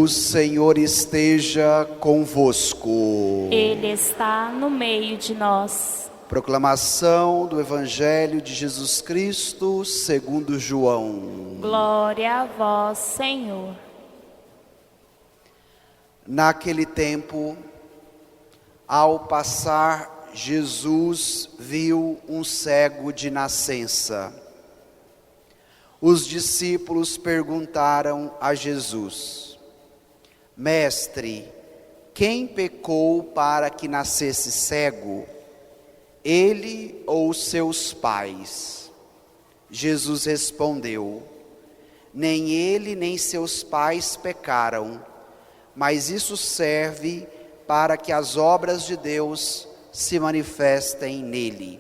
O Senhor esteja convosco. Ele está no meio de nós. Proclamação do Evangelho de Jesus Cristo segundo João. Glória a vós, Senhor. Naquele tempo, ao passar, Jesus viu um cego de nascença. Os discípulos perguntaram a Jesus: Mestre, quem pecou para que nascesse cego? Ele ou seus pais? Jesus respondeu: Nem ele nem seus pais pecaram, mas isso serve para que as obras de Deus se manifestem nele.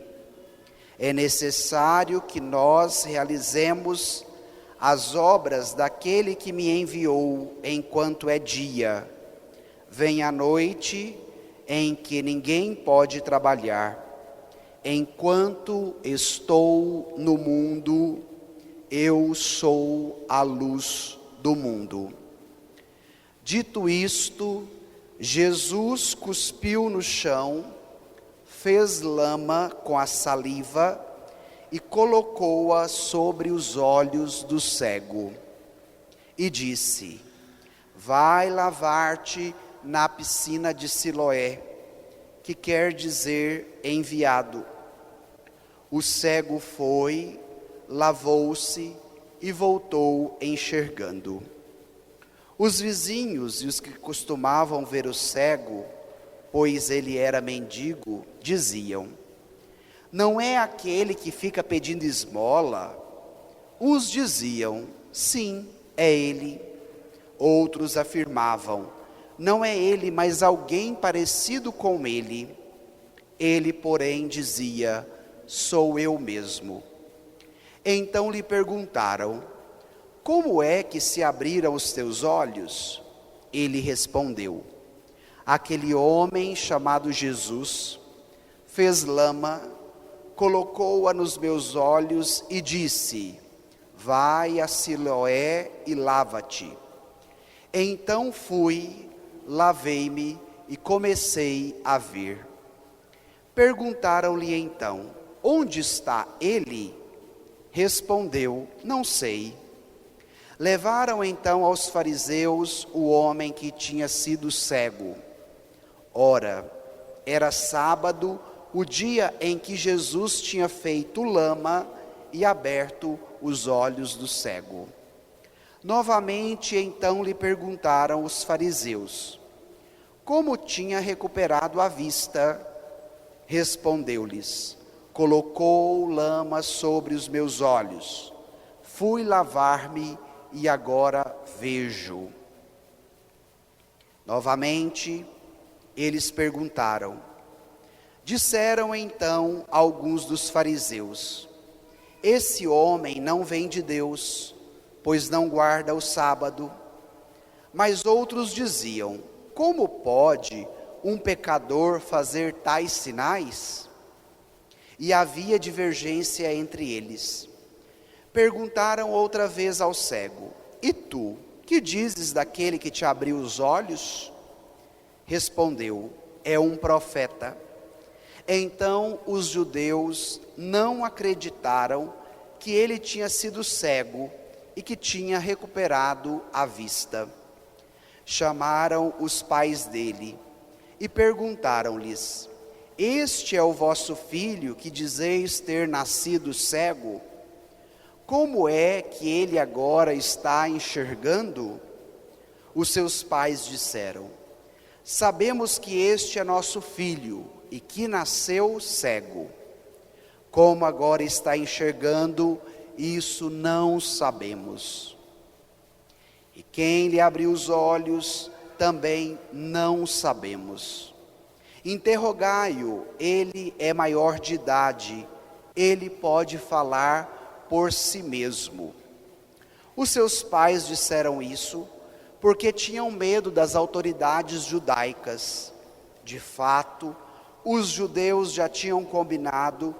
É necessário que nós realizemos as obras daquele que me enviou enquanto é dia. Vem a noite em que ninguém pode trabalhar. Enquanto estou no mundo, eu sou a luz do mundo. Dito isto, Jesus cuspiu no chão, fez lama com a saliva e colocou-a sobre os olhos do cego. E disse: Vai lavar-te na piscina de Siloé, que quer dizer enviado. O cego foi, lavou-se e voltou enxergando. Os vizinhos e os que costumavam ver o cego, pois ele era mendigo, diziam: Não é aquele que fica pedindo esmola? Uns diziam: Sim, é ele. Outros afirmavam: Não é ele, mas alguém parecido com ele. Ele, porém, dizia: Sou eu mesmo. Então lhe perguntaram: Como é que se abriram os teus olhos? Ele respondeu: Aquele homem chamado Jesus fez lama, colocou-a nos meus olhos e disse: Vai a Siloé e lava-te. Então fui, lavei-me e comecei a ver. Perguntaram-lhe então: Onde está ele? Respondeu: Não sei. Levaram então aos fariseus o homem que tinha sido cego. Ora, era sábado, o dia em que Jesus tinha feito lama e aberto os olhos do cego. Novamente então lhe perguntaram os fariseus: Como tinha recuperado a vista? Respondeu-lhes: Colocou lama sobre os meus olhos. Fui lavar-me e agora vejo. Novamente, eles perguntaram. Disseram então alguns dos fariseus: Esse homem não vem de Deus, pois não guarda o sábado. Mas outros diziam: Como pode um pecador fazer tais sinais? E havia divergência entre eles. Perguntaram outra vez ao cego: E tu, que dizes daquele que te abriu os olhos? Respondeu: É um profeta. Então os judeus não acreditaram que ele tinha sido cego e que tinha recuperado a vista. Chamaram os pais dele e perguntaram-lhes: Este é o vosso filho que dizeis ter nascido cego? Como é que ele agora está enxergando? Os seus pais disseram: Sabemos que este é nosso filho e que nasceu cego. Como agora está enxergando, isso não sabemos. E quem lhe abriu os olhos, também não sabemos. Interrogai-o, ele é maior de idade, ele pode falar por si mesmo. Os seus pais disseram isso porque tinham medo das autoridades judaicas. De fato, os judeus já tinham combinado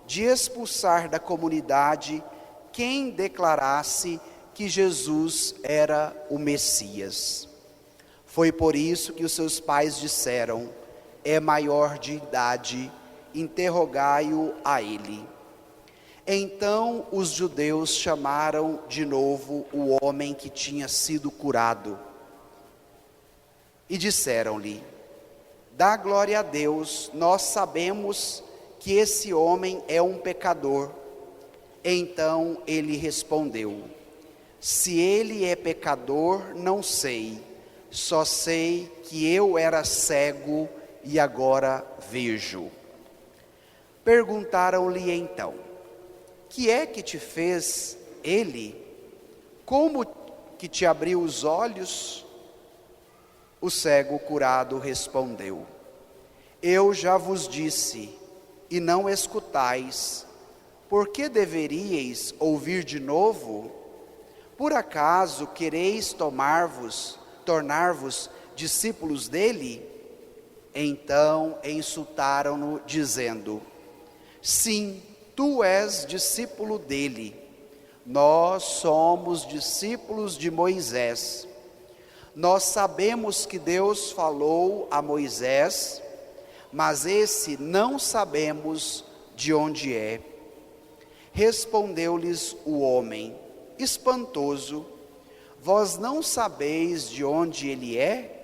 de expulsar da comunidade quem declarasse que Jesus era o Messias. Foi por isso que os seus pais disseram: é maior de idade, interrogai-o a ele. Então os judeus chamaram de novo o homem que tinha sido curado e disseram-lhe: dá glória a Deus, nós sabemos que esse homem é um pecador. Então ele respondeu: se ele é pecador, não sei, só sei que eu era cego e agora vejo. Perguntaram-lhe então: que é que te fez ele? Como que te abriu os olhos? O cego curado respondeu: eu já vos disse, e não escutais. Por que deveríeis ouvir de novo? Por acaso quereis tornar-vos discípulos dele? Então insultaram-no, dizendo: sim, tu és discípulo dele. Nós somos discípulos de Moisés. Nós sabemos que Deus falou a Moisés, mas esse não sabemos de onde é. Respondeu-lhes o homem, espantoso: vós não sabeis de onde ele é?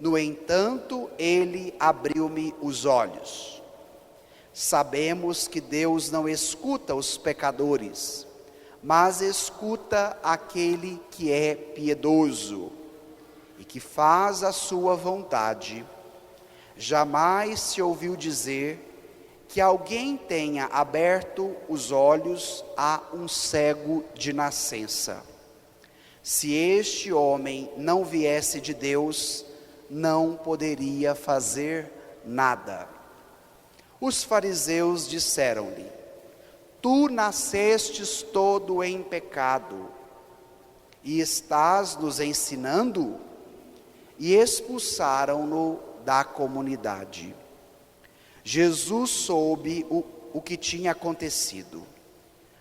No entanto, ele abriu-me os olhos. Sabemos que Deus não escuta os pecadores, mas escuta aquele que é piedoso e que faz a sua vontade. Jamais se ouviu dizer que alguém tenha aberto os olhos a um cego de nascença. Se este homem não viesse de Deus, não poderia fazer nada. Os fariseus disseram-lhe: tu nascestes todo em pecado, e estás nos ensinando? E expulsaram-no da comunidade. Jesus soube o que tinha acontecido.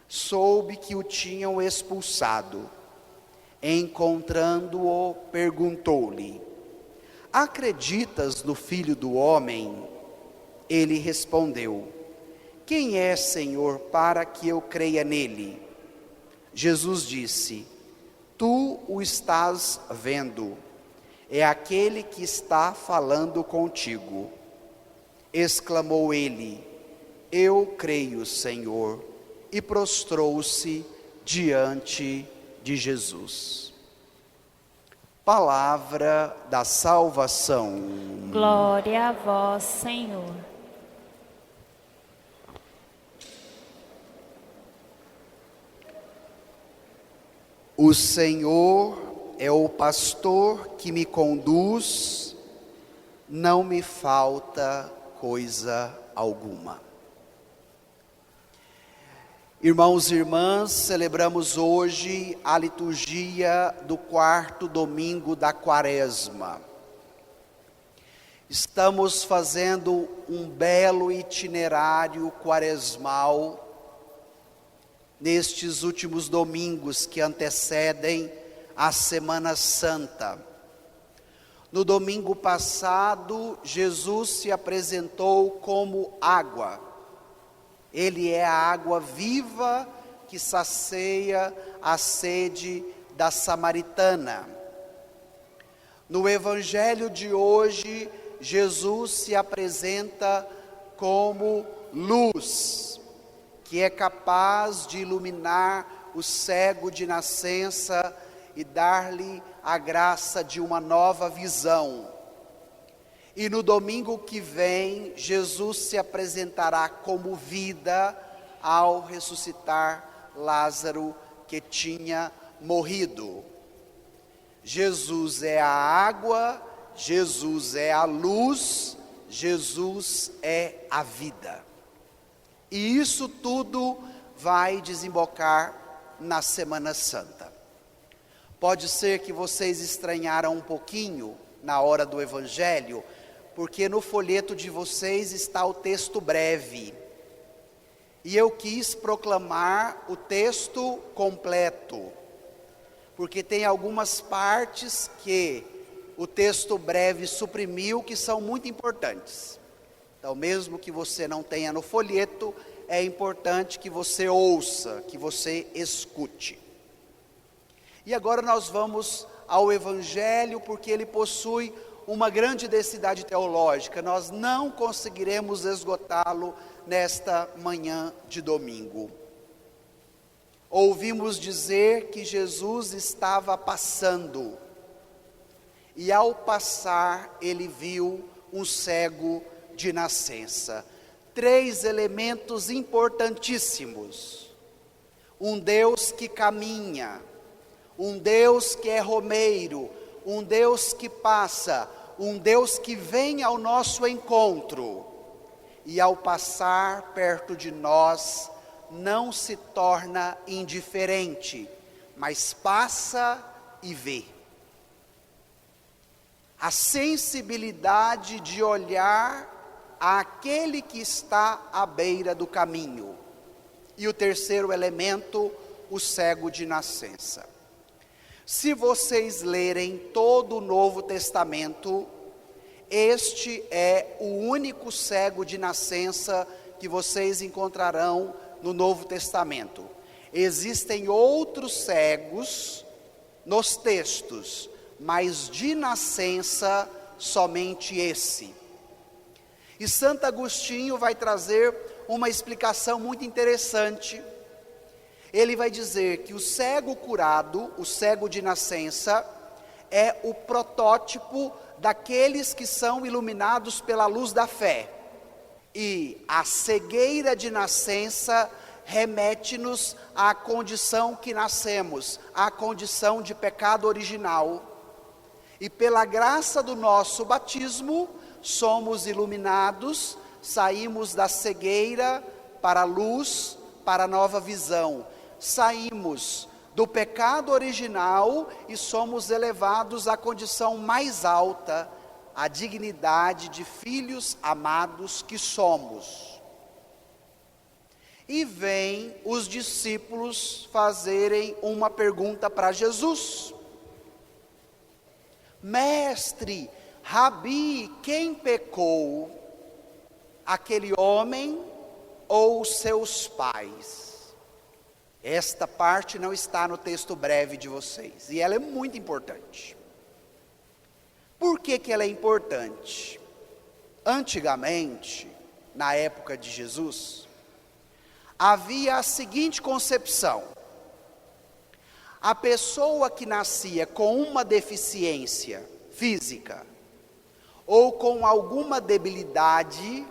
Soube que o tinham expulsado. Encontrando-o, perguntou-lhe: acreditas no Filho do Homem? Ele respondeu: quem é, Senhor, para que eu creia nele? Jesus disse: tu o estás vendo, é aquele que está falando contigo. Exclamou ele: eu creio, Senhor, e prostrou-se diante de Jesus. Palavra da salvação. Glória a vós, Senhor. O Senhor é o pastor que me conduz, não me falta coisa alguma. Irmãos e irmãs, celebramos hoje a liturgia do 4º domingo da Quaresma. Estamos fazendo um belo itinerário quaresmal nestes últimos domingos que antecedem a Semana Santa. No domingo passado, Jesus se apresentou como água. Ele é a água viva que sacia a sede da samaritana. No Evangelho de hoje, Jesus se apresenta como luz, que é capaz de iluminar o cego de nascença e dar-lhe a graça de uma nova visão. E no domingo que vem, Jesus se apresentará como vida ao ressuscitar Lázaro, que tinha morrido. Jesus é a água, Jesus é a luz, Jesus é a vida. E isso tudo vai desembocar na Semana Santa. Pode ser que vocês estranharam um pouquinho na hora do Evangelho, porque no folheto de vocês está o texto breve. E eu quis proclamar o texto completo, porque tem algumas partes que o texto breve suprimiu, que são muito importantes. Então, mesmo que você não tenha no folheto, é importante que você ouça, que você escute. E agora nós vamos ao Evangelho, porque ele possui uma grande densidade teológica. Nós não conseguiremos esgotá-lo nesta manhã de domingo. Ouvimos dizer que Jesus estava passando, e ao passar ele viu um cego de nascença. 3 elementos importantíssimos: um Deus que caminha, um Deus que é romeiro, um Deus que passa, um Deus que vem ao nosso encontro, e ao passar perto de nós, não se torna indiferente, mas passa e vê. A sensibilidade de olhar àquele que está à beira do caminho. E o terceiro elemento, o cego de nascença. Se vocês lerem todo o Novo Testamento, este é o único cego de nascença que vocês encontrarão no Novo Testamento. Existem outros cegos nos textos, mas de nascença somente esse. E Santo Agostinho vai trazer uma explicação muito interessante. Ele vai dizer que o cego curado, o cego de nascença, é o protótipo daqueles que são iluminados pela luz da fé. E a cegueira de nascença remete-nos à condição que nascemos, à condição de pecado original. E pela graça do nosso batismo, somos iluminados, saímos da cegueira para a luz, para a nova visão. Saímos do pecado original e somos elevados à condição mais alta, a dignidade de filhos amados que somos. E vem os discípulos fazerem uma pergunta para Jesus: Mestre, Rabi, quem pecou, aquele homem ou os seus pais? Esta parte não está no texto breve de vocês, e ela é muito importante. Por que ela é importante? Antigamente, na época de Jesus, havia a seguinte concepção: a pessoa que nascia com uma deficiência física, ou com alguma debilidade,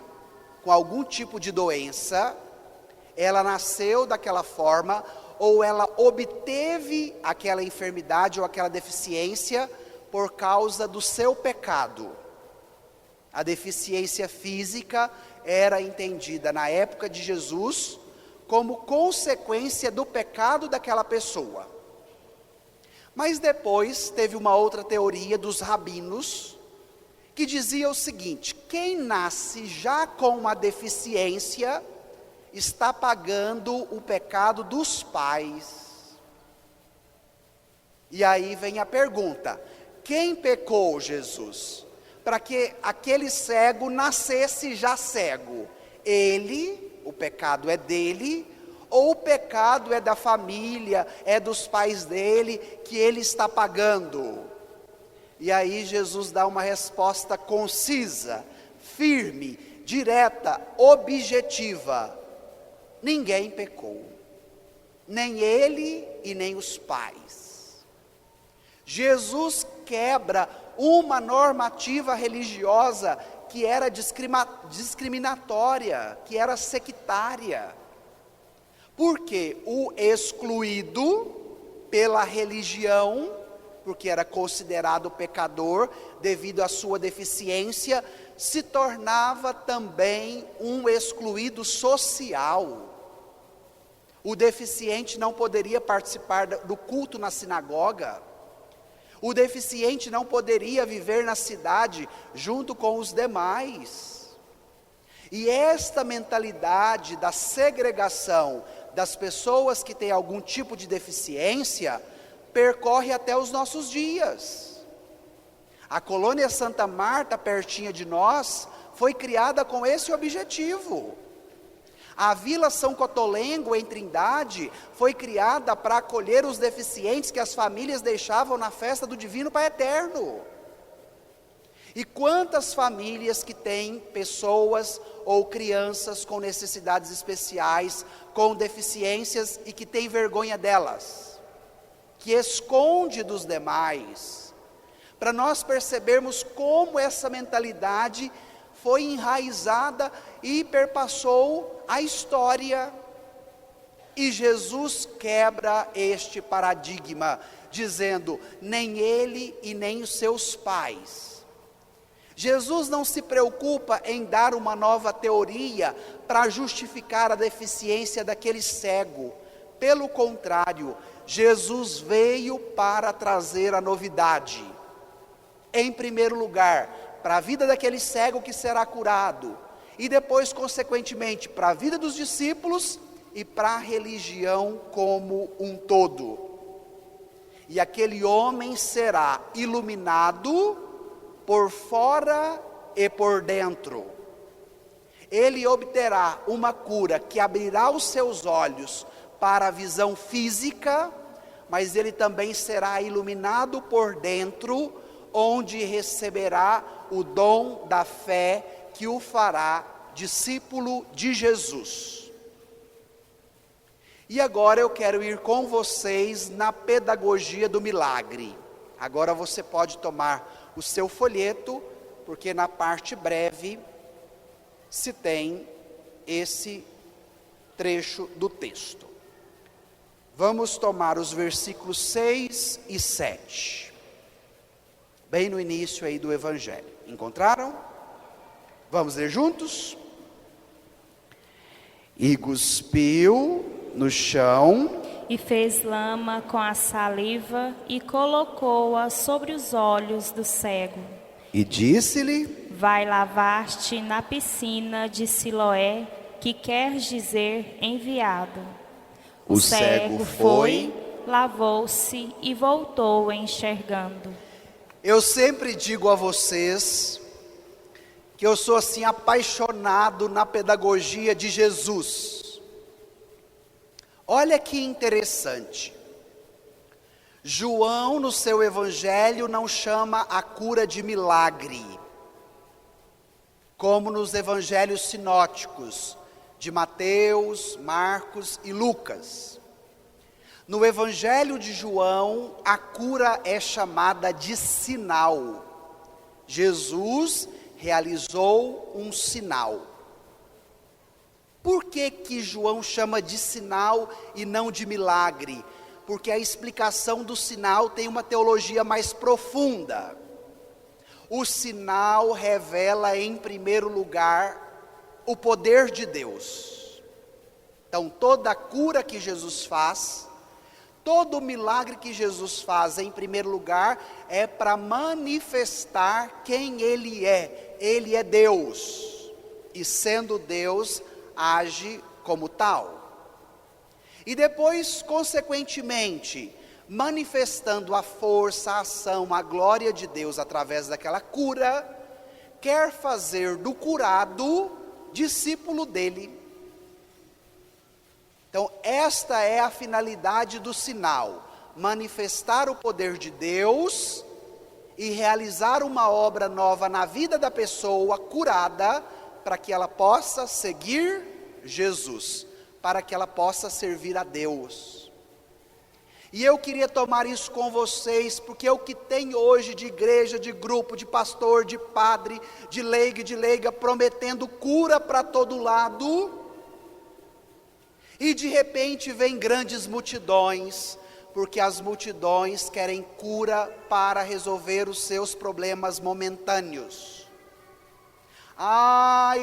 com algum tipo de doença, ela nasceu daquela forma, ou ela obteve aquela enfermidade ou aquela deficiência por causa do seu pecado. A deficiência física era entendida na época de Jesus como consequência do pecado daquela pessoa. Mas depois teve uma outra teoria dos rabinos, que dizia o seguinte: quem nasce já com uma deficiência está pagando o pecado dos pais. E aí vem a pergunta: quem pecou, Jesus, para que aquele cego nascesse já cego? Ele, o pecado é dele, ou o pecado é da família, é dos pais dele, que ele está pagando? E aí Jesus dá uma resposta concisa, firme, direta, objetiva: ninguém pecou, nem ele e nem os pais. Jesus quebra uma normativa religiosa que era discriminatória, que era sectária. Porque o excluído pela religião, porque era considerado pecador devido à sua deficiência, se tornava também um excluído social. O deficiente não poderia participar do culto na sinagoga. O deficiente não poderia viver na cidade junto com os demais. E esta mentalidade da segregação das pessoas que têm algum tipo de deficiência percorre até os nossos dias. A colônia Santa Marta, pertinho de nós, foi criada com esse objetivo. A Vila São Cotolengo, em Trindade, foi criada para acolher os deficientes que as famílias deixavam na festa do Divino Pai Eterno. E quantas famílias que têm pessoas ou crianças com necessidades especiais, com deficiências e que têm vergonha delas, que esconde dos demais, para nós percebermos como essa mentalidade foi enraizada e perpassou a história. E Jesus quebra este paradigma, dizendo: nem ele e nem os seus pais. Jesus não se preocupa em dar uma nova teoria para justificar a deficiência daquele cego. Pelo contrário, Jesus veio para trazer a novidade. Em primeiro lugar, para a vida daquele cego que será curado, e depois, consequentemente, para a vida dos discípulos e para a religião como um todo. E aquele homem será iluminado por fora e por dentro. Ele obterá uma cura que abrirá os seus olhos para a visão física, mas ele também será iluminado por dentro, onde receberá o dom da fé que o fará discípulo de Jesus. E agora eu quero ir com vocês na pedagogia do milagre. Agora você pode tomar o seu folheto, porque na parte breve se tem esse trecho do texto. Vamos tomar os versículos 6 e 7, bem no início aí do Evangelho. Encontraram? Vamos ler juntos? E cuspiu no chão, e fez lama com a saliva e colocou-a sobre os olhos do cego. E disse-lhe: vai lavar-te na piscina de Siloé, que quer dizer enviado. O cego foi, lavou-se e voltou enxergando. Eu sempre digo a vocês que eu sou assim apaixonado na pedagogia de Jesus. Olha que interessante. João, no seu evangelho, não chama a cura de milagre, como nos evangelhos sinóticos de Mateus, Marcos e Lucas. No evangelho de João, a cura é chamada de sinal. Jesus realizou um sinal. Por que João chama de sinal e não de milagre? Porque a explicação do sinal tem uma teologia mais profunda. O sinal revela, em primeiro lugar, o poder de Deus. Então, toda a cura que Jesus faz, todo o milagre que Jesus faz, em primeiro lugar, é para manifestar quem Ele é. Ele é Deus. E sendo Deus, age como tal. E depois, consequentemente, manifestando a força, a ação, a glória de Deus através daquela cura, quer fazer do curado discípulo dele. Então, esta é a finalidade do sinal: manifestar o poder de Deus e realizar uma obra nova na vida da pessoa curada, para que ela possa seguir Jesus, para que ela possa servir a Deus. E eu queria tomar isso com vocês, porque o que tem hoje de igreja, de grupo, de pastor, de padre, de leigo e de leiga, prometendo cura para todo lado, e de repente vem grandes multidões, porque as multidões querem cura para resolver os seus problemas momentâneos.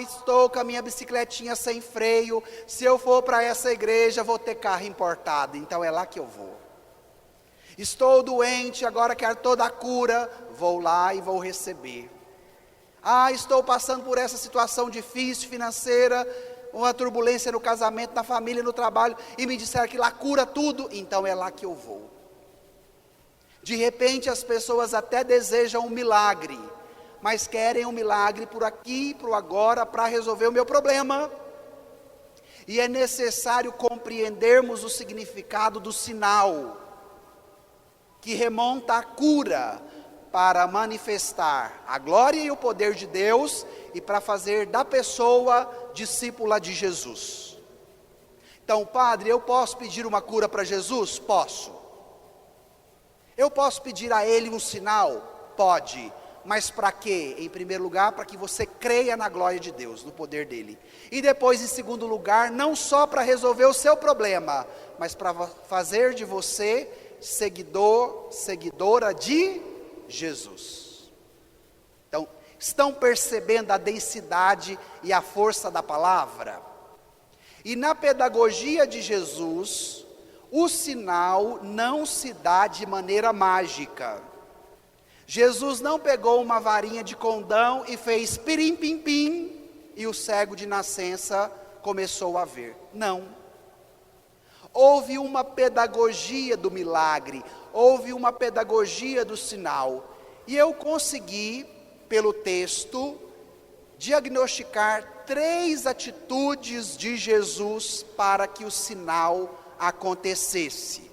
Estou com a minha bicicletinha sem freio, se eu for para essa igreja vou ter carro importado, então é lá que eu vou. Estou doente, agora quero toda a cura, vou lá e vou receber. Estou passando por essa situação difícil financeira, uma turbulência no casamento, na família, no trabalho, e me disseram que lá cura tudo, então é lá que eu vou. De repente as pessoas até desejam um milagre, mas querem um milagre por aqui, por agora, para resolver o meu problema. E é necessário compreendermos o significado do sinal, que remonta à cura, para manifestar a glória e o poder de Deus e para fazer da pessoa discípula de Jesus. Então, padre, eu posso pedir uma cura para Jesus? Posso. Eu posso pedir a Ele um sinal? Pode. Mas para quê? Em primeiro lugar, para que você creia na glória de Deus, no poder dEle. E depois, em segundo lugar, não só para resolver o seu problema, mas para fazer de você seguidora de Jesus. Então, estão percebendo a densidade e a força da palavra? E na pedagogia de Jesus, o sinal não se dá de maneira mágica. Jesus não pegou uma varinha de condão e fez pirim pim pim e o cego de nascença começou a ver. Não. Houve uma pedagogia do milagre, houve uma pedagogia do sinal. E eu consegui, pelo texto, diagnosticar 3 atitudes de Jesus para que o sinal acontecesse.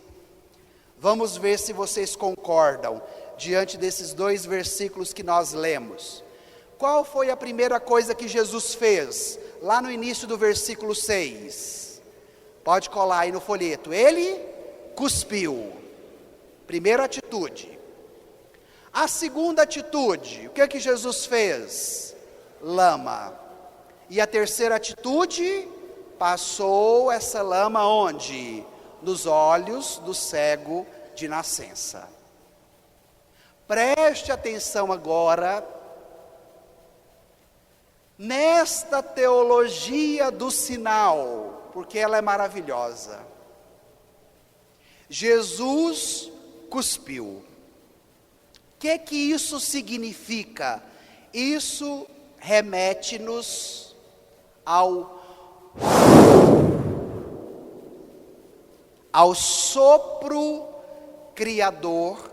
Vamos ver se vocês concordam diante desses 2 versículos que nós lemos. Qual foi a primeira coisa que Jesus fez? Lá no início do versículo 6. Pode colar aí no folheto. Ele cuspiu. Primeira atitude. A segunda atitude, o que é que Jesus fez? Lama. E a terceira atitude, passou essa lama onde? Nos olhos do cego de nascença. Preste atenção agora nesta teologia do sinal, porque ela é maravilhosa. Jesus cuspiu. O que isso significa? Isso remete-nos ao sopro criador,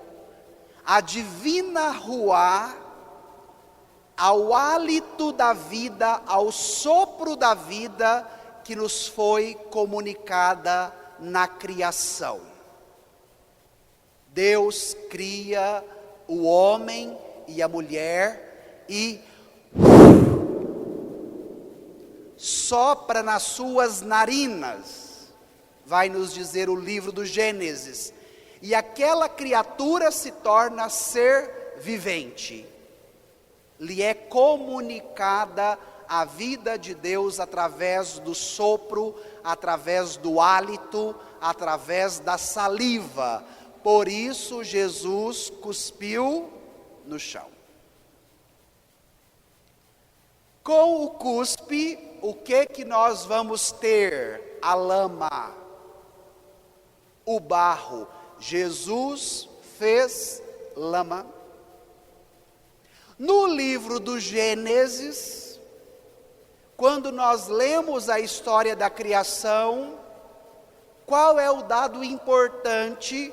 à divina ruá, ao hálito da vida, ao sopro da vida que nos foi comunicada na criação. Deus cria o homem e a mulher e sopra nas suas narinas, vai nos dizer o livro do Gênesis, e aquela criatura se torna ser vivente. Lhe é comunicada a vida de Deus através do sopro, através do hálito, através da saliva. Por isso Jesus cuspiu no chão. Com o cuspe, o que nós vamos ter? A lama, o barro. Jesus fez lama. No livro do Gênesis, quando nós lemos a história da criação, qual é o dado importante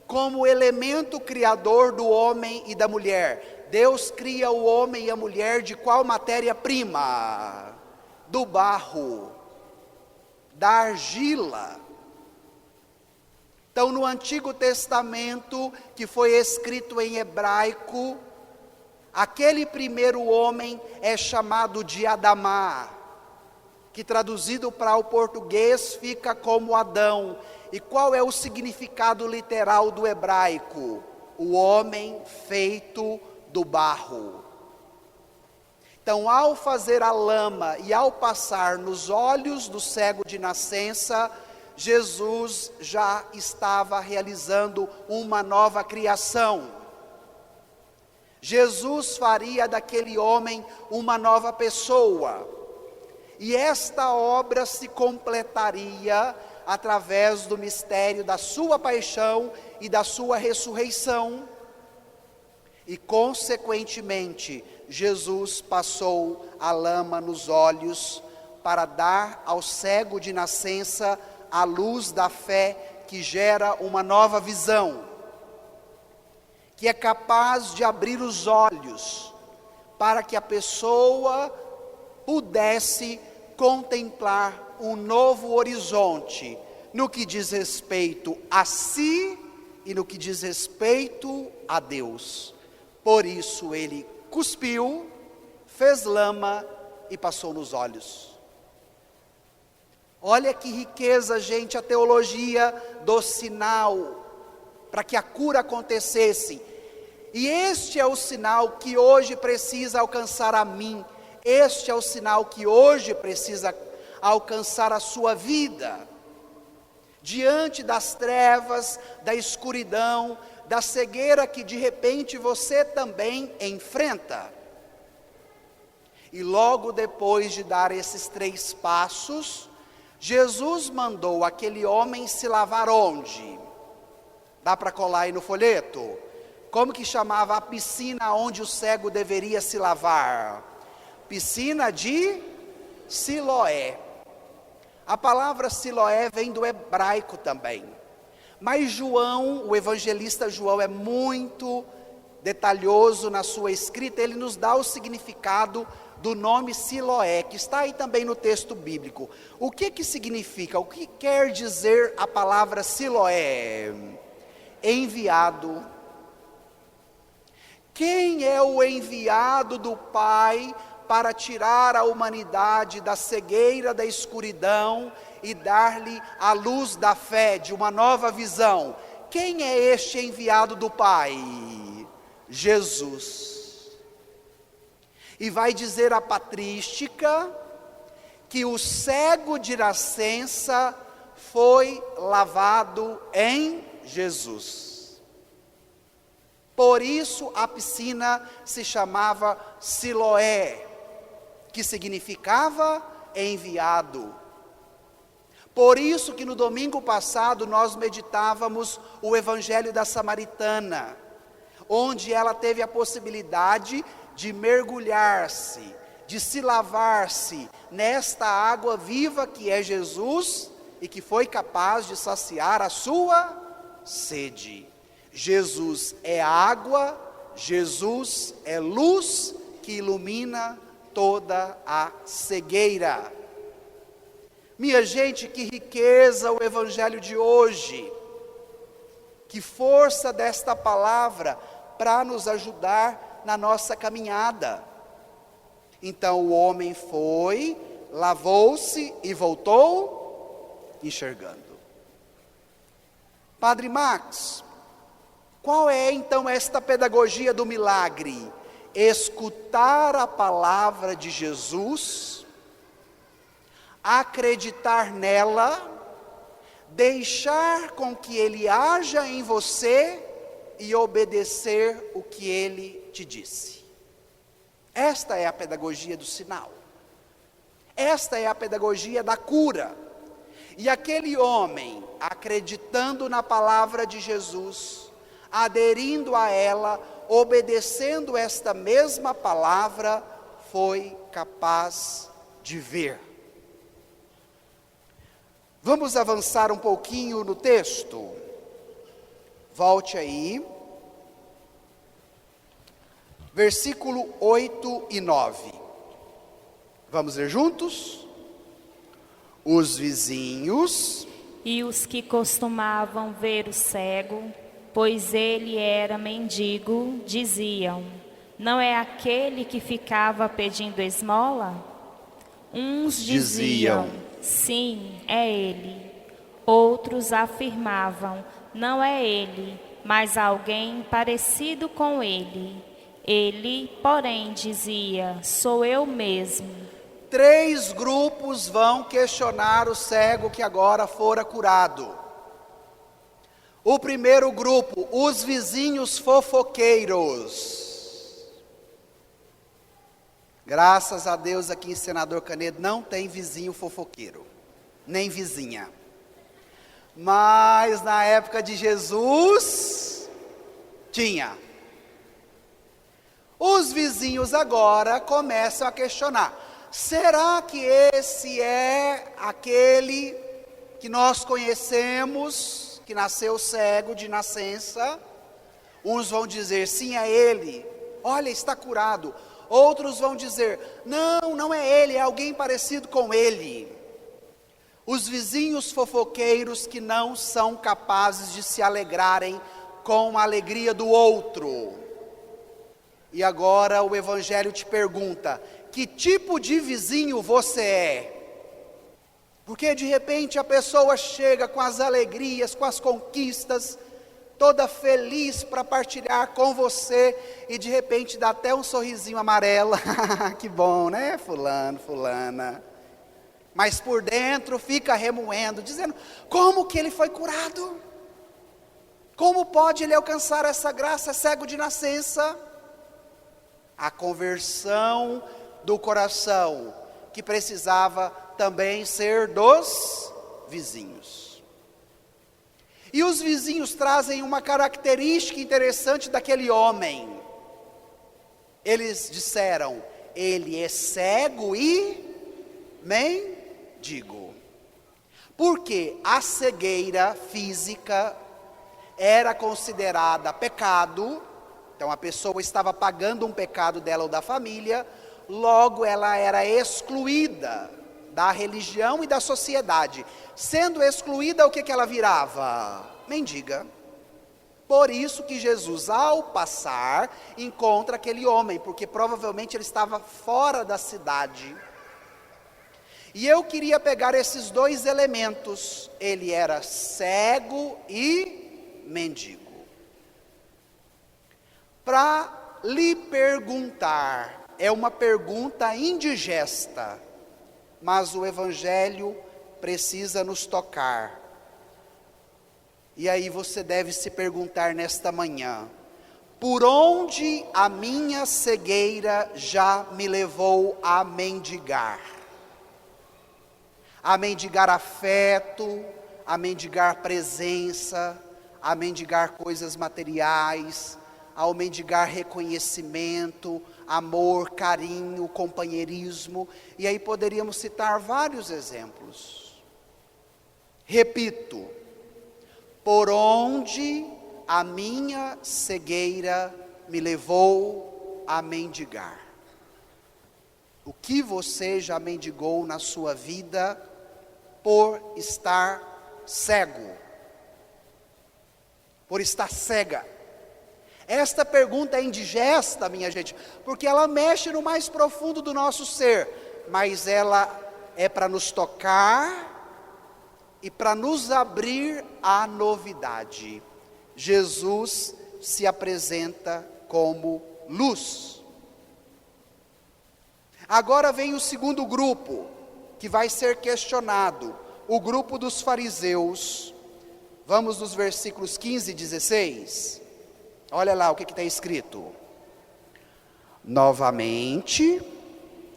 como elemento criador do homem e da mulher? Deus cria o homem e a mulher de qual matéria-prima? Do barro, da argila. Então, no Antigo Testamento, que foi escrito em hebraico, aquele primeiro homem é chamado de Adamá, que traduzido para o português fica como Adão. E qual é o significado literal do hebraico? O homem feito do barro. Então, ao fazer a lama e ao passar nos olhos do cego de nascença, Jesus já estava realizando uma nova criação. Jesus faria daquele homem uma nova pessoa. E esta obra se completaria através do mistério da sua paixão e da sua ressurreição. E, consequentemente, Jesus passou a lama nos olhos para dar ao cego de nascença a luz da fé que gera uma nova visão. que é capaz de abrir os olhos para que a pessoa pudesse contemplar um novo horizonte no que diz respeito a si e no que diz respeito a Deus. Por isso ele cuspiu, fez lama e passou nos olhos. Olha que riqueza, gente, a teologia do sinal, para que a cura acontecesse. E este é o sinal que hoje precisa alcançar a mim. Este é o sinal que hoje precisa alcançar a sua vida. Diante das trevas, da escuridão, da cegueira que de repente você também enfrenta. E logo depois de dar esses 3 passos, Jesus mandou aquele homem se lavar onde? Dá para colar aí no folheto? Como que chamava a piscina onde o cego deveria se lavar? Piscina de Siloé. A palavra Siloé vem do hebraico também. Mas João, o evangelista João, é muito detalhoso na sua escrita. Ele nos dá o significado do nome Siloé, que está aí também no texto bíblico. O que significa? O que quer dizer a palavra Siloé? Enviado. Quem é o enviado do Pai para tirar a humanidade da cegueira, da escuridão e dar-lhe a luz da fé, de uma nova visão? Quem é este enviado do Pai? Jesus. E vai dizer a patrística que o cego de nascença foi lavado em Jesus. Por isso a piscina se chamava Siloé, que significava enviado. Por isso que no domingo passado nós meditávamos o Evangelho da Samaritana, onde ela teve a possibilidade de mergulhar-se, de se lavar-se nesta água viva que é Jesus e que foi capaz de saciar a sua sede. Jesus é água, Jesus é luz que ilumina toda a cegueira. Minha gente, que riqueza o Evangelho de hoje, que força desta palavra para nos ajudar na nossa caminhada. Então o homem foi, lavou-se e voltou enxergando. Padre Max, qual é então esta pedagogia do milagre? Escutar a palavra de Jesus, acreditar nela, deixar com que ele haja em você e obedecer o que ele te disse. Esta é a pedagogia do sinal. Esta é a pedagogia da cura. E aquele homem, acreditando na palavra de Jesus, aderindo a ela, obedecendo esta mesma palavra, foi capaz de ver. Vamos avançar um pouquinho no texto. Volte aí. Versículo 8 e 9. Vamos ler juntos? Os vizinhos e os que costumavam ver o cego, pois ele era mendigo, diziam: não é aquele que ficava pedindo esmola? Uns diziam: sim, é ele. Outros afirmavam: não é ele, mas alguém parecido com ele. Ele, porém, dizia: sou eu mesmo. 3 grupos vão questionar o cego que agora fora curado. O primeiro grupo, os vizinhos fofoqueiros. Graças a Deus aqui em Senador Canedo não tem vizinho fofoqueiro, nem vizinha. Mas na época de Jesus, tinha. Os vizinhos agora começam a questionar: será que esse é aquele que nós conhecemos, que nasceu cego de nascença? Uns vão dizer, sim, é ele, olha, está curado. Outros vão dizer, não, não é ele, é alguém parecido com ele. Os vizinhos fofoqueiros que não são capazes de se alegrarem com a alegria do outro. E agora o Evangelho te pergunta, que tipo de vizinho você é? Porque de repente a pessoa chega com as alegrias, com as conquistas, toda feliz para partilhar com você, e de repente dá até um sorrisinho amarelo, que bom, né, fulano, fulana, mas por dentro fica remoendo, dizendo, como que ele foi curado? Como pode ele alcançar essa graça, cego de nascença? A conversão do coração, que precisava também ser dos vizinhos. E os vizinhos trazem uma característica interessante daquele homem. Eles disseram, ele é cego e mendigo. Porque a cegueira física era considerada pecado. Então a pessoa estava pagando um pecado dela ou da família, logo ela era excluída da religião e da sociedade. Sendo excluída, o que ela virava? Mendiga. Por isso que Jesus, ao passar, encontra aquele homem, porque provavelmente ele estava fora da cidade. E eu queria pegar esses dois elementos, ele era cego e mendigo, para lhe perguntar, é uma pergunta indigesta, mas o Evangelho precisa nos tocar. E aí você deve se perguntar nesta manhã, por onde a minha cegueira já me levou a mendigar? A mendigar afeto, a mendigar presença, a mendigar coisas materiais, ao mendigar reconhecimento, amor, carinho, companheirismo, e aí poderíamos citar vários exemplos. Repito, por onde a minha cegueira me levou a mendigar? O que você já mendigou na sua vida por estar cego? Por estar cega? Esta pergunta é indigesta, minha gente, porque ela mexe no mais profundo do nosso ser, mas ela é para nos tocar e para nos abrir à novidade. Jesus se apresenta como luz. Agora vem o segundo grupo, que vai ser questionado, o grupo dos fariseus. Vamos nos versículos 15 e 16. Olha lá o que está escrito. Novamente,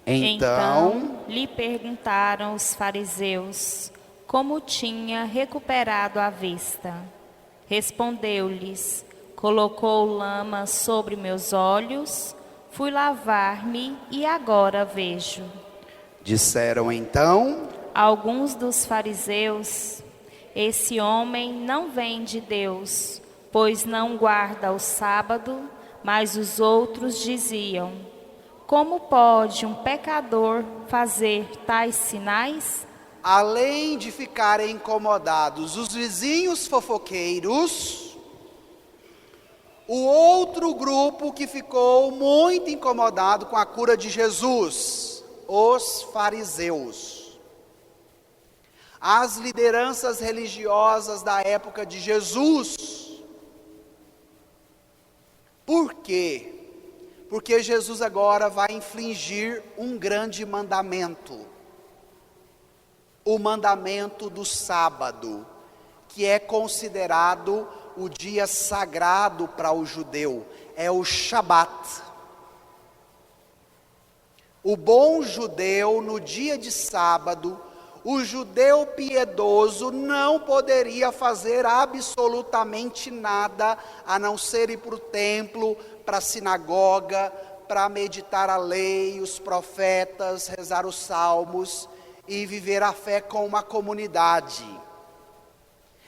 então lhe perguntaram os fariseus como tinha recuperado a vista. Respondeu-lhes, colocou lama sobre meus olhos, fui lavar-me e agora vejo. Disseram então alguns dos fariseus, esse homem não vem de Deus, pois não guarda o sábado. Mas os outros diziam, como pode um pecador fazer tais sinais? Além de ficarem incomodados os vizinhos fofoqueiros, o outro grupo que ficou muito incomodado com a cura de Jesus, os fariseus. As lideranças religiosas da época de Jesus. Por quê? Porque Jesus agora vai infligir um grande mandamento. O mandamento do sábado, que é considerado o dia sagrado para o judeu, é o Shabat. O bom judeu, no dia de sábado, o judeu piedoso não poderia fazer absolutamente nada, a não ser ir para o templo, para a sinagoga, para meditar a lei, os profetas, rezar os salmos, e viver a fé com uma comunidade.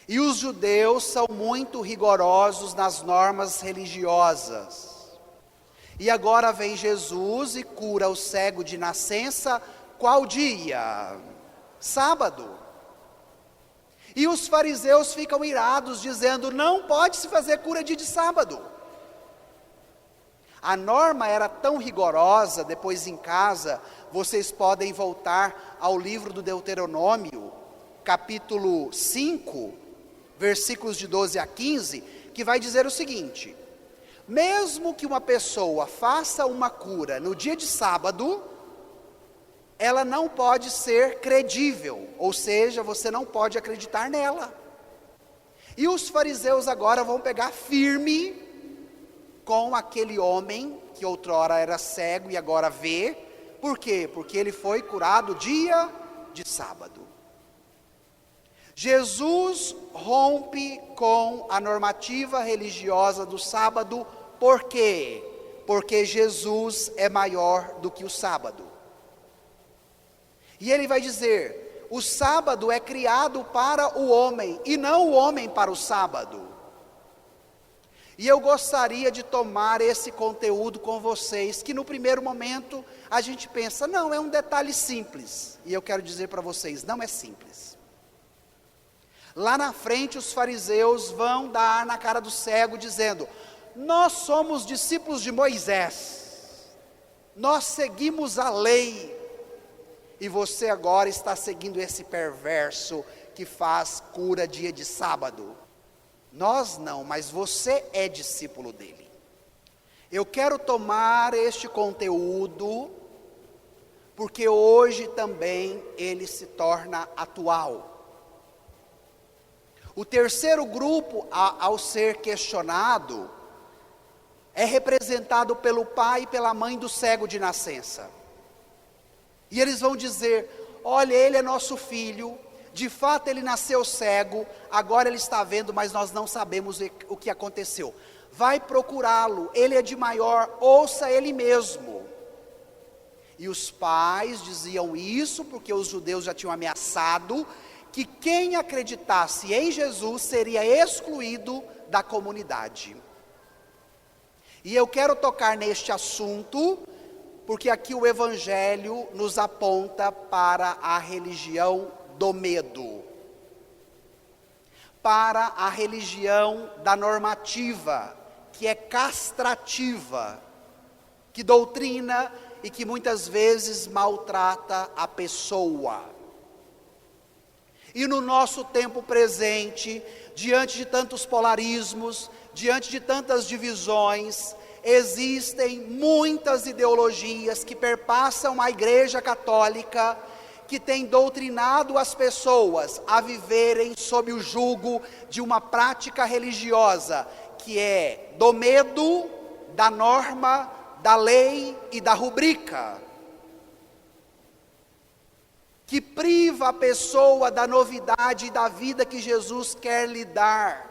E os judeus são muito rigorosos nas normas religiosas. E agora vem Jesus e cura o cego de nascença, qual dia? Sábado. E os fariseus ficam irados, dizendo, não pode se fazer cura dia de sábado. A norma era tão rigorosa, depois em casa, vocês podem voltar ao livro do Deuteronômio, capítulo 5, versículos de 12 a 15, que vai dizer o seguinte: mesmo que uma pessoa faça uma cura no dia de sábado, ela não pode ser credível, ou seja, você não pode acreditar nela. E os fariseus agora vão pegar firme com aquele homem que outrora era cego e agora vê. Por quê? Porque ele foi curado dia de sábado. Jesus rompe com a normativa religiosa do sábado. Por quê? Porque Jesus é maior do que o sábado. E ele vai dizer, o sábado é criado para o homem, e não o homem para o sábado. E eu gostaria de tomar esse conteúdo com vocês, que no primeiro momento a gente pensa, não, é um detalhe simples. E eu quero dizer para vocês, não é simples. Lá na frente os fariseus vão dar na cara do cego, dizendo, nós somos discípulos de Moisés, nós seguimos a lei, e você agora está seguindo esse perverso que faz cura dia de sábado. Nós não, mas você é discípulo dele. Eu quero tomar este conteúdo, porque hoje também ele se torna atual. O terceiro grupo, ao ser questionado, é representado pelo pai e pela mãe do cego de nascença. E eles vão dizer, olha, ele é nosso filho, de fato ele nasceu cego, agora ele está vendo, mas nós não sabemos o que aconteceu. Vai procurá-lo, ele é de maior, ouça ele mesmo. E os pais diziam isso porque os judeus já tinham ameaçado que quem acreditasse em Jesus seria excluído da comunidade. E eu quero tocar neste assunto, porque aqui o Evangelho nos aponta para a religião do medo, para a religião da normativa, que é castrativa, que doutrina e que muitas vezes maltrata a pessoa. E no nosso tempo presente, diante de tantos polarismos, diante de tantas divisões, existem muitas ideologias que perpassam a Igreja Católica, que tem doutrinado as pessoas a viverem sob o jugo de uma prática religiosa, que é do medo, da norma, da lei e da rubrica, que priva a pessoa da novidade e da vida que Jesus quer lhe dar,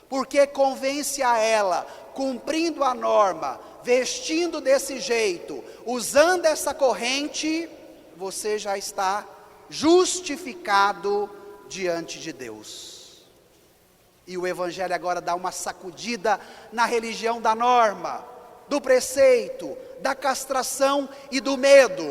porque convence a ela, cumprindo a norma, vestindo desse jeito, usando essa corrente, você já está justificado diante de Deus. E o Evangelho agora dá uma sacudida na religião da norma, do preceito, da castração e do medo.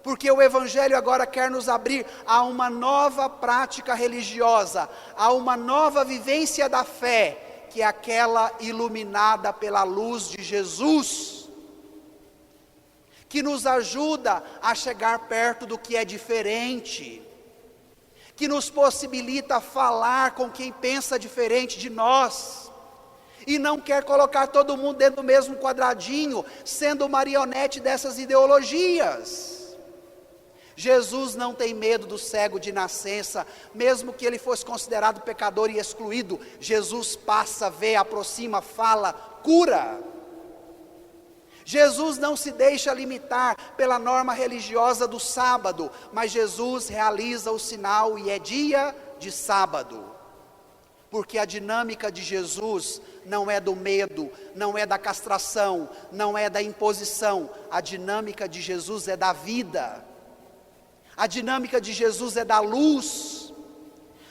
Porque o Evangelho agora quer nos abrir a uma nova prática religiosa, a uma nova vivência da fé, que é aquela iluminada pela luz de Jesus, que nos ajuda a chegar perto do que é diferente, que nos possibilita falar com quem pensa diferente de nós, e não quer colocar todo mundo dentro do mesmo quadradinho, sendo marionete dessas ideologias. Jesus não tem medo do cego de nascença, mesmo que ele fosse considerado pecador e excluído. Jesus passa, vê, aproxima, fala, cura. Jesus não se deixa limitar pela norma religiosa do sábado, mas Jesus realiza o sinal e é dia de sábado. Porque a dinâmica de Jesus não é do medo, não é da castração, não é da imposição. A dinâmica de Jesus é da vida. A dinâmica de Jesus é da luz.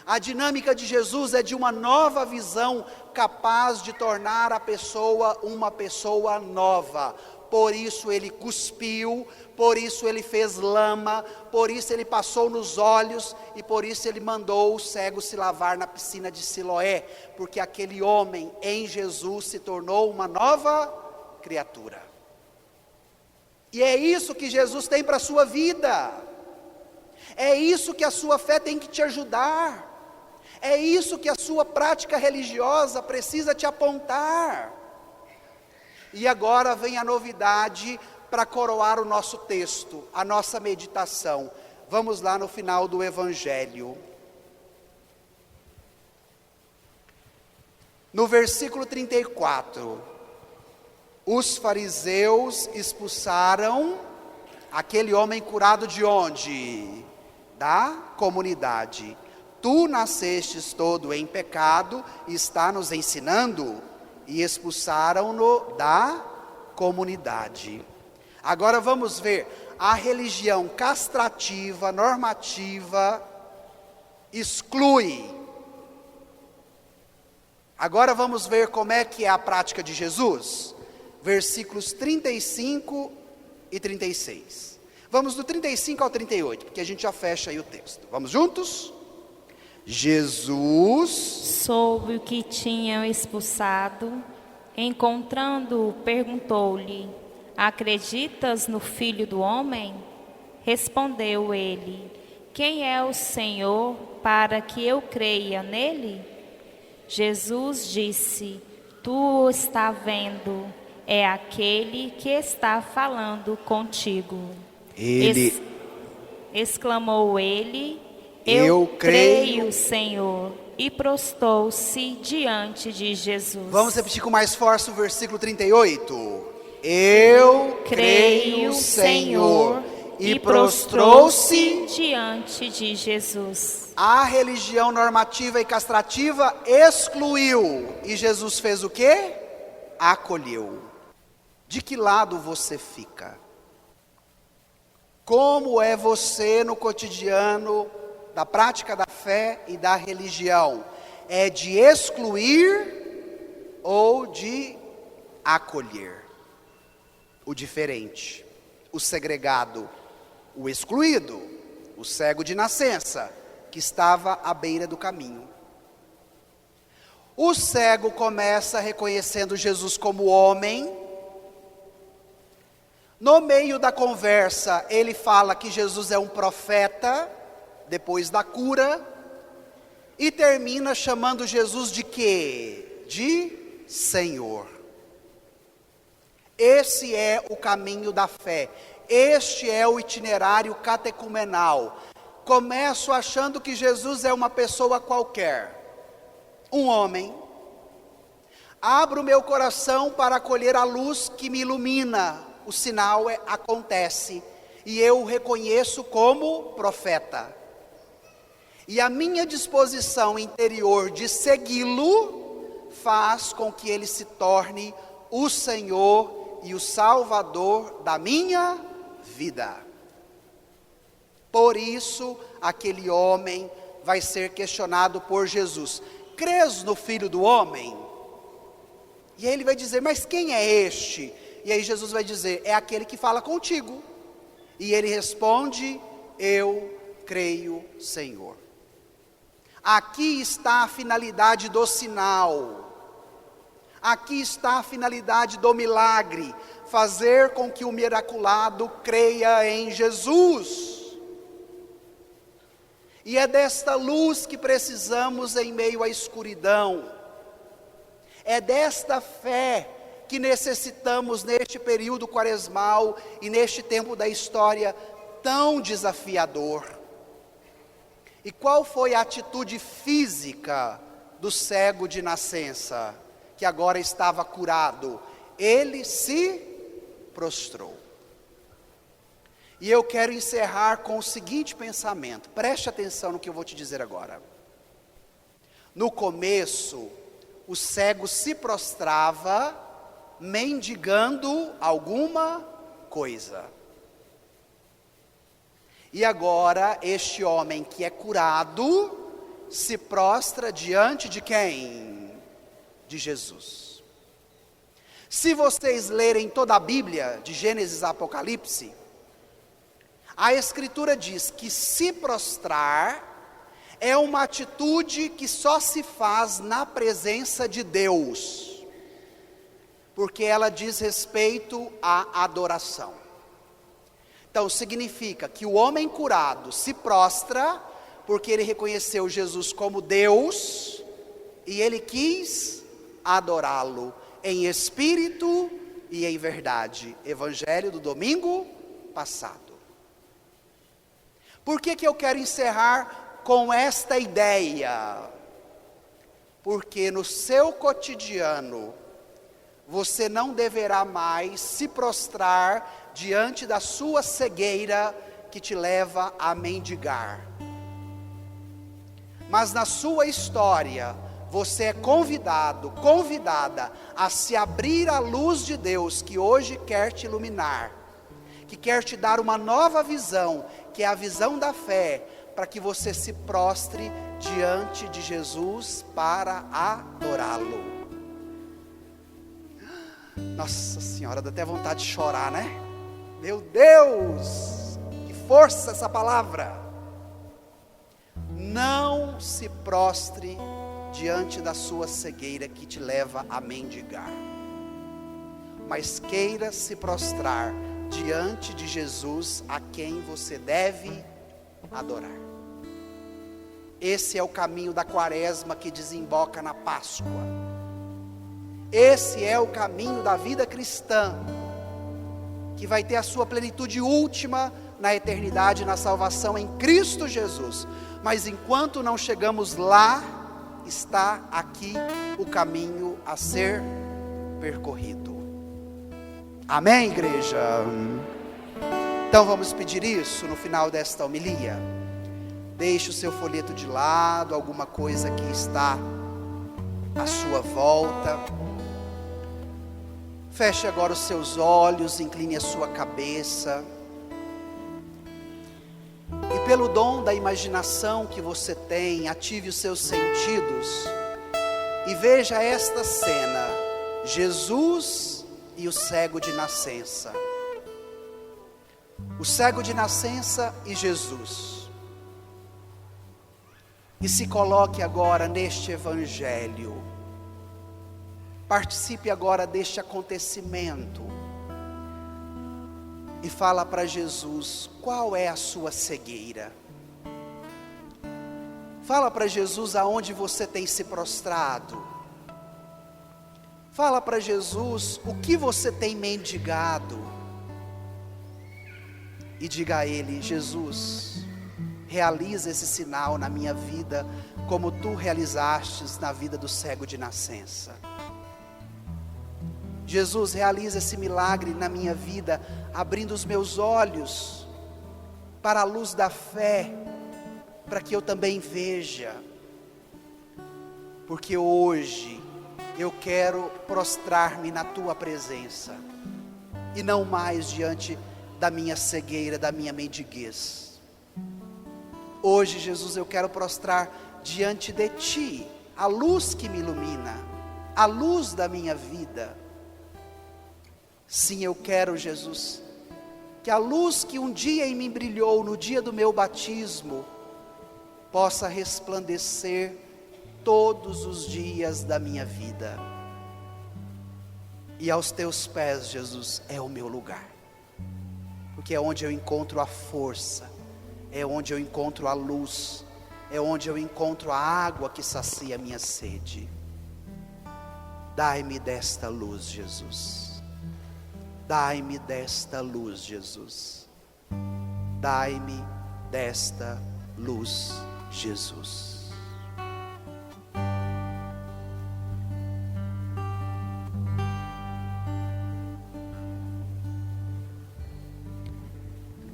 A dinâmica de Jesus é de uma nova visão capaz de tornar a pessoa uma pessoa nova. Por isso ele cuspiu, por isso ele fez lama, por isso ele passou nos olhos e por isso ele mandou o cego se lavar na piscina de Siloé, porque aquele homem em Jesus se tornou uma nova criatura. E é isso que Jesus tem para a sua vida. É isso que a sua fé tem que te ajudar. É isso que a sua prática religiosa precisa te apontar. E agora vem a novidade para coroar o nosso texto, a nossa meditação. Vamos lá no final do Evangelho. No versículo 34, os fariseus expulsaram aquele homem curado de onde? Da comunidade. Tu nascestes todo em pecado e está nos ensinando, e expulsaram-no da comunidade. Agora vamos ver, a religião castrativa, normativa, exclui. Agora vamos ver como é que é a prática de Jesus, versículos 35 e 36. Vamos do 35 ao 38, porque a gente já fecha aí o texto. Vamos juntos? Jesus soube o que tinham expulsado, encontrando-o, perguntou-lhe: acreditas no Filho do Homem? Respondeu ele: quem é o Senhor para que eu creia nele? Jesus disse: tu está vendo, é aquele que está falando contigo. Exclamou ele: eu creio, Senhor, e prostrou-se diante de Jesus. Vamos repetir com mais força o versículo 38. Eu creio, Senhor, e prostrou-se diante de Jesus. A religião normativa e castrativa excluiu, e Jesus fez o quê? Acolheu. De que lado você fica? Como é você no cotidiano da prática da fé e da religião? É de excluir ou de acolher? O diferente, o segregado, o excluído, o cego de nascença, que estava à beira do caminho. O cego começa reconhecendo Jesus como homem. No meio da conversa, ele fala que Jesus é um profeta, depois da cura, e termina chamando Jesus de quê? De Senhor. Esse é o caminho da fé, este é o itinerário catecumenal. Começo achando que Jesus é uma pessoa qualquer, um homem. Abro o meu coração para acolher a luz que me ilumina, o sinal acontece, e eu o reconheço como profeta. E a minha disposição interior de segui-lo faz com que ele se torne o Senhor e o Salvador da minha vida. Por isso, aquele homem vai ser questionado por Jesus: crês no Filho do Homem? E aí ele vai dizer: mas quem é este? E aí Jesus vai dizer: é aquele que fala contigo. E ele responde: eu creio, Senhor. Aqui está a finalidade do sinal. Aqui está a finalidade do milagre: fazer com que o miraculado creia em Jesus. E é desta luz que precisamos em meio à escuridão. É desta fé que necessitamos neste período quaresmal e neste tempo da história tão desafiador. E qual foi a atitude física do cego de nascença, que agora estava curado? Ele se prostrou. E eu quero encerrar com o seguinte pensamento, preste atenção no que eu vou te dizer agora. No começo, o cego se prostrava, mendigando alguma coisa. E agora, este homem que é curado, se prostra diante de quem? De Jesus. Se vocês lerem toda a Bíblia, de Gênesis a Apocalipse, a Escritura diz que se prostrar é uma atitude que só se faz na presença de Deus, porque ela diz respeito à adoração. Então significa que o homem curado se prostra porque ele reconheceu Jesus como Deus e ele quis adorá-lo em espírito e em verdade. Evangelho do domingo passado. Por que eu quero encerrar com esta ideia? Porque no seu cotidiano, você não deverá mais se prostrar diante da sua cegueira que te leva a mendigar. Mas na sua história, você é convidado, convidada a se abrir à luz de Deus que hoje quer te iluminar, que quer te dar uma nova visão, que é a visão da fé, para que você se prostre diante de Jesus para adorá-lo. Nossa Senhora, dá até vontade de chorar, né? Meu Deus, que força essa palavra! Não se prostre diante da sua cegueira que te leva a mendigar, mas queira se prostrar diante de Jesus, a quem você deve adorar. Esse é o caminho da quaresma que desemboca na Páscoa. Esse é o caminho da vida cristã, que vai ter a sua plenitude última na eternidade, na salvação em Cristo Jesus. Mas enquanto não chegamos lá, está aqui o caminho a ser percorrido. Amém, igreja? Então vamos pedir isso no final desta homilia. Deixe o seu folheto de lado, alguma coisa que está à sua volta. Feche agora os seus olhos, incline a sua cabeça. E pelo dom da imaginação que você tem, ative os seus sentidos e veja esta cena: Jesus e o cego de nascença. O cego de nascença e Jesus. E se coloque agora neste evangelho. Participe agora deste acontecimento. E fala para Jesus, qual é a sua cegueira? Fala para Jesus aonde você tem se prostrado. Fala para Jesus o que você tem mendigado. E diga a Ele: Jesus, realiza esse sinal na minha vida, como Tu realizastes na vida do cego de nascença. Jesus, realiza esse milagre na minha vida, abrindo os meus olhos para a luz da fé, para que eu também veja. Porque hoje eu quero prostrar-me na Tua presença, e não mais diante da minha cegueira, da minha mendiguez. Hoje, Jesus, eu quero prostrar diante de Ti, a luz que me ilumina, a luz da minha vida. Sim, eu quero, Jesus, que a luz que um dia em mim brilhou no dia do meu batismo, possa resplandecer todos os dias da minha vida. E aos Teus pés, Jesus, é o meu lugar, porque é onde eu encontro a força, é onde eu encontro a luz, é onde eu encontro a água que sacia a minha sede. Dai-me desta luz, Jesus. Dai-me desta luz, Jesus. Dai-me desta luz, Jesus.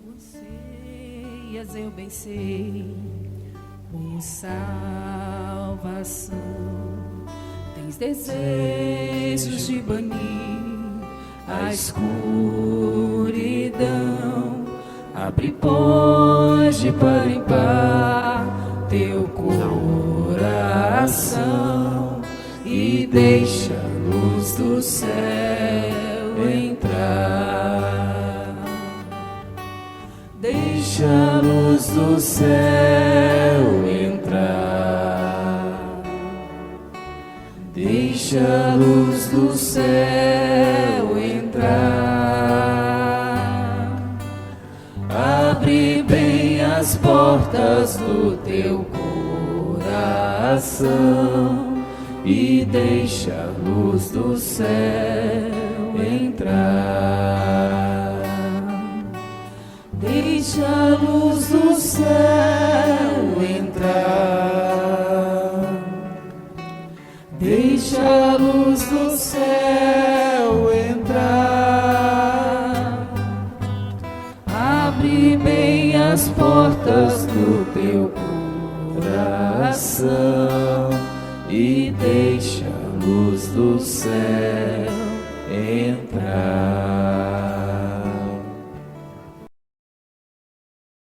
Anseias, eu bem sei, por salvação. Tens desejos de banir a escuridão. Abre, pode, para limpar teu corpo. céu entrar. Deixa a luz do céu entrar. Deixa a luz do céu entrar. Abre bem as portas do teu coração e deixa a luz do céu entrar. Deixa a luz do céu entrar. Deixa a luz do céu entrar. Abre bem as portas do teu coração e deixa a luz do céu entrar.